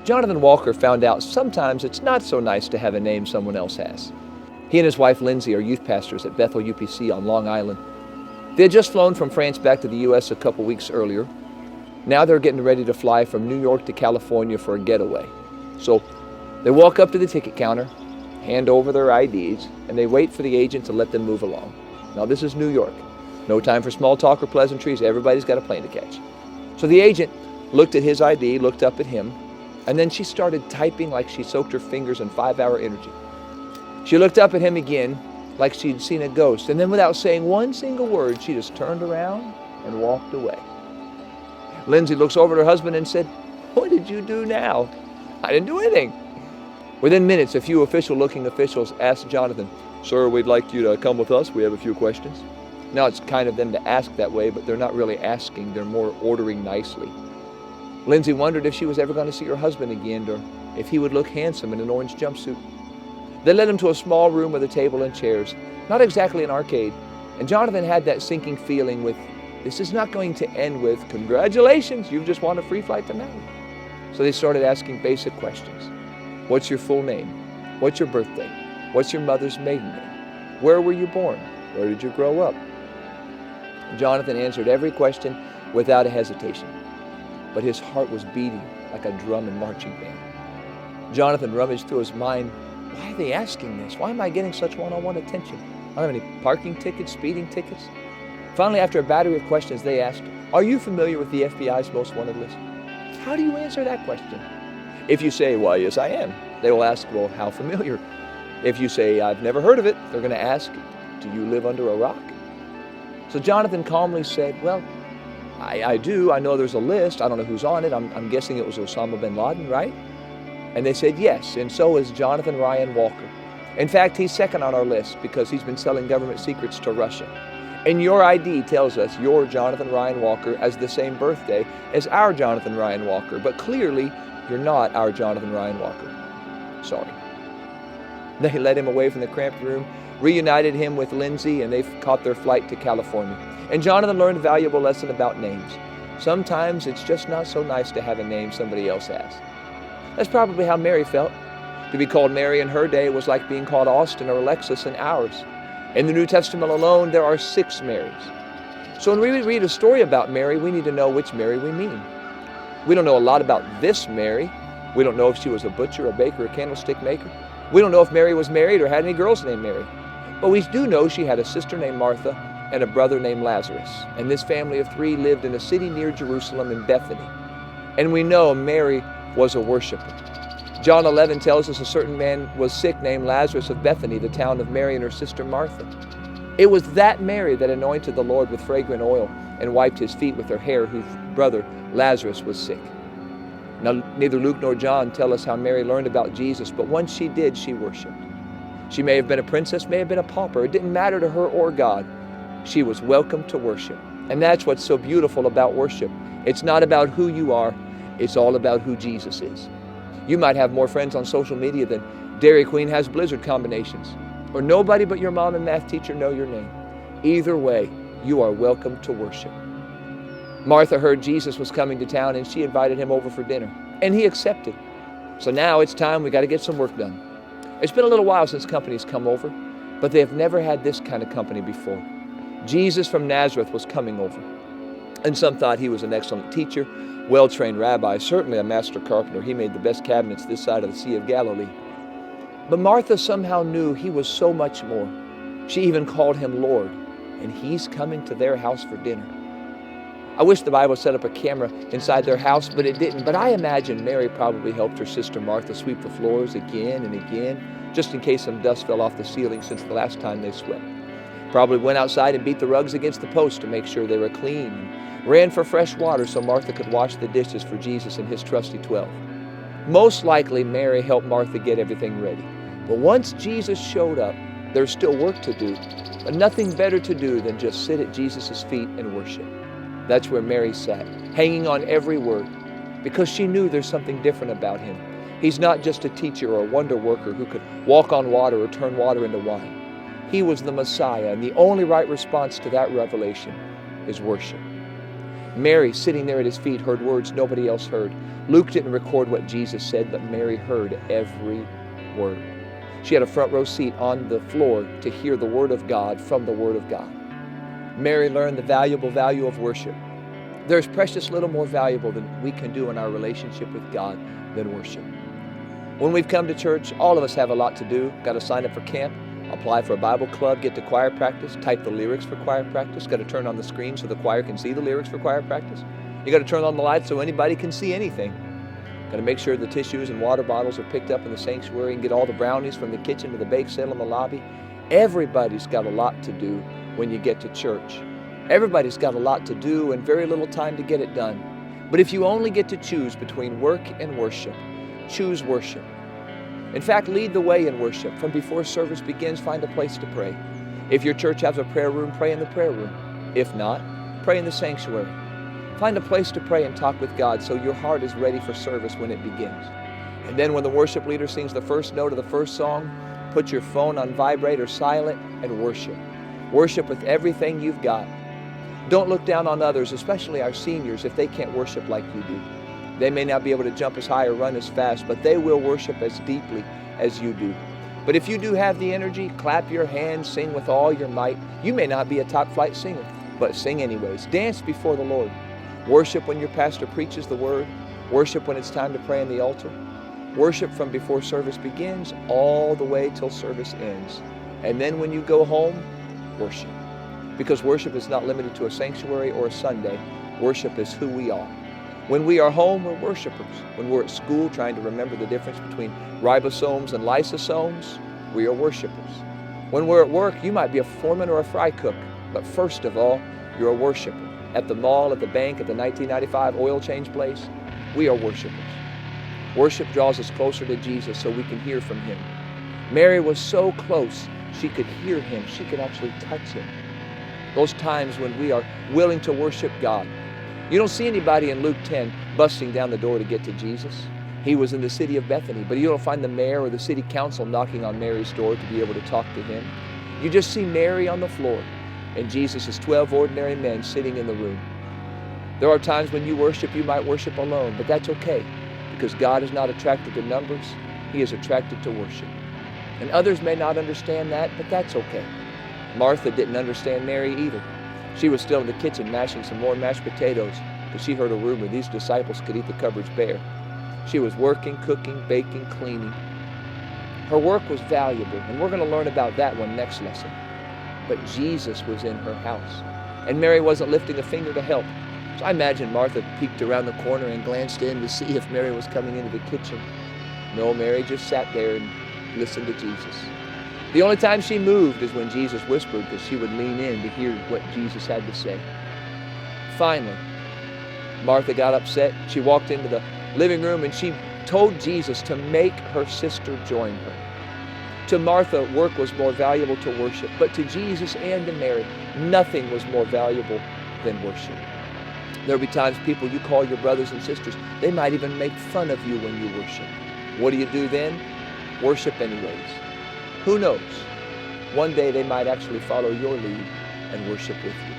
Jonathan Walker found out sometimes it's not so nice to have a name someone else has. He and his wife Lindsay are youth pastors at Bethel UPC on Long Island. They had just flown from France back to the U.S. a couple weeks earlier. Now they're getting ready to fly from New York to California for a getaway. So they walk up to the ticket counter, hand over their IDs, and they wait for the agent to let them move along. Now this is New York. No time for small talk or pleasantries. Everybody's got a plane to catch. So the agent looked at his ID, looked up at him, and then she started typing like she soaked her fingers in 5-hour energy. She looked up at him again like she'd seen a ghost, and then without saying one single word, she just turned around and walked away. Lindsay looks over at her husband and said, "What did you do now?" "I didn't do anything." Within minutes, a few official-looking officials asked Jonathan, "Sir, we'd like you to come with us. We have a few questions." Now, it's kind of them to ask that way, but they're not really asking. They're more ordering nicely. Lindsay wondered if she was ever going to see her husband again, or if he would look handsome in an orange jumpsuit. They led him to a small room with a table and chairs, not exactly an arcade, and Jonathan had that sinking feeling with, this is not going to end with, "Congratulations, you've just won a free flight to Maui." So they started asking basic questions. What's your full name? What's your birthday? What's your mother's maiden name? Where were you born? Where did you grow up? Jonathan answered every question without a hesitation, but his heart was beating like a drum and marching band. Jonathan rummaged through his mind, why are they asking this? Why am I getting such one-on-one attention? I don't have any parking tickets, speeding tickets. Finally, after a battery of questions, they asked, are you familiar with the FBI's most wanted list? How do you answer that question? If you say, why, yes, I am, they will ask, well, how familiar? If you say, I've never heard of it, they're going to ask, do you live under a rock? So Jonathan calmly said, well, I do. I know there's a list. I don't know who's on it. I'm guessing it was Osama bin Laden, right? And they said, yes, and so is Jonathan Ryan Walker. In fact, he's second on our list because he's been selling government secrets to Russia. And your ID tells us you're Jonathan Ryan Walker as the same birthday as our Jonathan Ryan Walker, but clearly you're not our Jonathan Ryan Walker. Sorry. They led him away from the cramped room, reunited him with Lindsay, and they caught their flight to California. And Jonathan learned a valuable lesson about names. Sometimes it's just not so nice to have a name somebody else has. That's probably how Mary felt. To be called Mary in her day was like being called Austin or Alexis in ours. In the New Testament alone, there are 6 Marys. So when we read a story about Mary, we need to know which Mary we mean. We don't know a lot about this Mary. We don't know if she was a butcher, a baker, a candlestick maker. We don't know if Mary was married or had any girls named Mary. But we do know she had a sister named Martha and a brother named Lazarus. And this family of 3 lived in a city near Jerusalem in Bethany. And we know Mary was a worshiper. John 11 tells us a certain man was sick named Lazarus of Bethany, the town of Mary and her sister Martha. It was that Mary that anointed the Lord with fragrant oil and wiped his feet with her hair, whose brother Lazarus was sick. Now, neither Luke nor John tell us how Mary learned about Jesus, but once she did, she worshiped. She may have been a princess, may have been a pauper. It didn't matter to her or God. She was welcome to worship. And that's what's so beautiful about worship. It's not about who you are. It's all about who Jesus is. You might have more friends on social media than Dairy Queen has Blizzard combinations, or nobody but your mom and math teacher know your name. Either way, you are welcome to worship. Martha heard Jesus was coming to town and she invited him over for dinner, and he accepted. So now it's time we got to get some work done. It's been a little while since company's come over, but they have never had this kind of company before. Jesus from Nazareth was coming over, and some thought he was an excellent teacher, well-trained rabbi, certainly a master carpenter. He made the best cabinets this side of the Sea of Galilee. But Martha somehow knew he was so much more. She even called him Lord, and he's coming to their house for dinner. I wish the Bible set up a camera inside their house, but it didn't. But I imagine Mary probably helped her sister Martha sweep the floors again and again, just in case some dust fell off the ceiling since the last time they swept. Probably went outside and beat the rugs against the post to make sure they were clean, and ran for fresh water so Martha could wash the dishes for Jesus and his trusty 12. Most likely, Mary helped Martha get everything ready. But once Jesus showed up, there's still work to do, but nothing better to do than just sit at Jesus' feet and worship. That's where Mary sat, hanging on every word, because she knew there's something different about him. He's not just a teacher or a wonder worker who could walk on water or turn water into wine. He was the Messiah, and the only right response to that revelation is worship. Mary, sitting there at his feet, heard words nobody else heard. Luke didn't record what Jesus said, but Mary heard every word. She had a front row seat on the floor to hear the Word of God from the Word of God. Mary learned the valuable value of worship. There's precious little more valuable than we can do in our relationship with God than worship. When we've come to church, all of us have a lot to do. Got to sign up for camp, apply for a Bible club, get to choir practice, type the lyrics for choir practice. Got to turn on the screen so the choir can see the lyrics for choir practice. You got to turn on the lights so anybody can see anything. Got to make sure the tissues and water bottles are picked up in the sanctuary and get all the brownies from the kitchen to the bake sale in the lobby. Everybody's got a lot to do when you get to church. Everybody's got a lot to do and very little time to get it done. But if you only get to choose between work and worship, choose worship. In fact, lead the way in worship. From before service begins, find a place to pray. If your church has a prayer room, pray in the prayer room. If not, pray in the sanctuary. Find a place to pray and talk with God so your heart is ready for service when it begins. And then when the worship leader sings the first note of the first song, put your phone on vibrate or silent and worship. Worship with everything you've got. Don't look down on others, especially our seniors, if they can't worship like you do. They may not be able to jump as high or run as fast, but they will worship as deeply as you do. But if you do have the energy, clap your hands, sing with all your might. You may not be a top flight singer, but sing anyways. Dance before the Lord. Worship when your pastor preaches the word. Worship when it's time to pray in the altar. Worship from before service begins all the way till service ends. And then when you go home, worship. Because worship is not limited to a sanctuary or a Sunday. Worship is who we are. When we are home, we're worshipers. When we're at school trying to remember the difference between ribosomes and lysosomes, we are worshipers. When we're at work, you might be a foreman or a fry cook, but first of all, you're a worshiper. At the mall, at the bank, at the 1995 oil change place, we are worshipers. Worship draws us closer to Jesus so we can hear from Him. Mary was so close, she could hear Him. She could actually touch Him. Those times when we are willing to worship God. You don't see anybody in Luke 10 busting down the door to get to Jesus. He was in the city of Bethany, but you don't find the mayor or the city council knocking on Mary's door to be able to talk to Him. You just see Mary on the floor and Jesus' 12 ordinary men sitting in the room. There are times when you worship, you might worship alone, but that's okay because God is not attracted to numbers. He is attracted to worship. And others may not understand that, but that's okay. Martha didn't understand Mary either. She was still in the kitchen mashing some more mashed potatoes because she heard a rumor these disciples could eat the cupboards bare. She was working, cooking, baking, cleaning. Her work was valuable, and we're going to learn about that one next lesson. But Jesus was in her house, and Mary wasn't lifting a finger to help. So I imagine Martha peeked around the corner and glanced in to see if Mary was coming into the kitchen. No, Mary just sat there and listened to Jesus. The only time she moved is when Jesus whispered, because she would lean in to hear what Jesus had to say. Finally, Martha got upset. She walked into the living room and she told Jesus to make her sister join her. To Martha, work was more valuable to worship, but to Jesus and to Mary, nothing was more valuable than worship. There'll be times people you call your brothers and sisters, they might even make fun of you when you worship. What do you do then? Worship anyways. Who knows? One day they might actually follow your lead and worship with you.